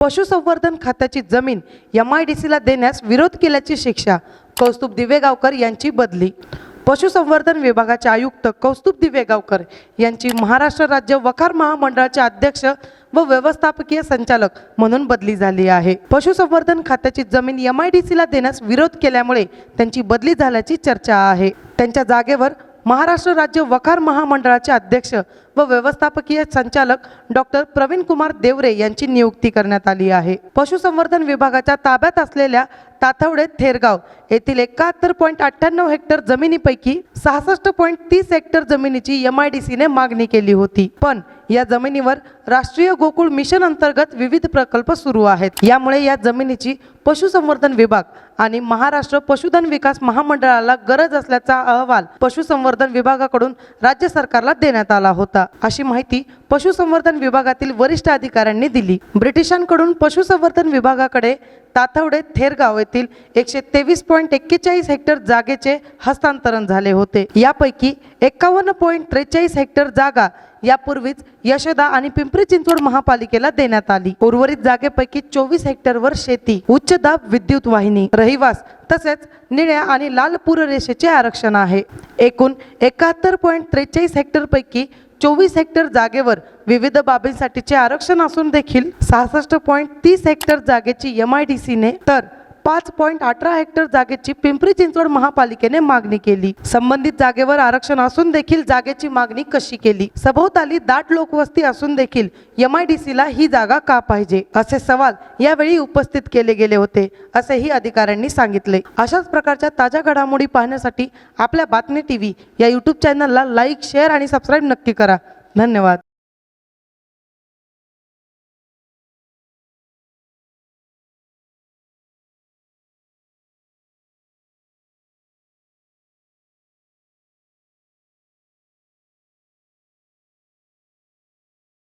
पशुसंवर्धन खात्याची जमीन MIDCला देण्यास विरोध केल्याची शिक्षा, कौस्तुभ दिवेगावकर यांची बदली। पशुसंवर्धन विभागाचे आयुक्त कौस्तुभ दिवेगावकर यांची महाराष्ट्र राज्य वखार महामंडळाचे अध्यक्ष व व्यवस्थापकीय संचालक म्हणून बदली झाली आहे। पशुसंवर्धन खात्याची जमीन MIDCला देण्यास विरोध केल्यामुळे त्यांची बदली झाल्याची चर्चा आहे। त्यांच्या जागेवर महाराष्ट्र राज्य वखार महामंडळाचे अध्यक्ष व व्यवस्थापकीय संचालक डॉक्टर प्रवीण कुमार देवरे यांची नियुक्ती करण्यात आली आहे। पशुसंवर्धन विभागाच्या ताब्यात असलेल्या तातवडे थेरगाव येथील 71.98 हेक्टर जमिनीपैकी 66.30 हेक्टर जमिनीची MIDCने मागणी केली होती, पण या जमिनीवर राष्ट्रीय गोकुळ मिशन अंतर्गत विविध प्रकल्प सुरू आहेत। यामुळे या जमिनीची पशुसंवर्धन विभाग आणि महाराष्ट्र पशुधन विकास महामंडळाला गरज असल्याचा अहवाल पशुसंवर्धन विभागाकडून राज्य सरकारला देण्यात आला होता, अशी माहिती पशुसंवर्धन विभागातील वरिष्ठ अधिकाऱ्यांनी दिली। ब्रिटिशांकडून पशुसंवर्धन विभागाकडे तातवडे थेरगाव येथील 123.41 हेक्टर जागेचे हस्तांतरण झाले होते। यापैकी 51.43 हेक्टर जागा यापूर्वीच यशोदा आणि पिंपरी चिंचवड महापालिकेला देण्यात आली। उर्वरित जागेपैकी 24 हेक्टरवर शेती, उच्च दाब विद्युत वाहिनी, रहिवास तसेच निळ्या आणि लाल पूररेषेचे आरक्षण आहे। एकूण 71.43 हेक्टर पैकी 24 हेक्टर जागेवर विविध बाबींसाठीचे आरक्षण असून देखील 66.30 हेक्टर जागेची MIDCने तर 5.18 हेक्टर जागेची पिंपरी चिंचवड महापालिकेने मागणी केली। संबंधित जागेवर आरक्षण असून देखील जागेची मागणी कशी केली? सभोवताली दाट लोकवस्ती असून देखील MIDCला ही जागा का पाहिजे, असे सवाल यावेळी उपस्थित केले गेले होते, असेही अधिकाऱ्यांनी सांगितले। अशाच प्रकारच्या ताज्या घडामोडी पाहण्यासाठी आपल्या बातमी TV या YouTube चॅनलला लाईक, शेअर आणि सबस्क्राईब नक्की करा। धन्यवाद।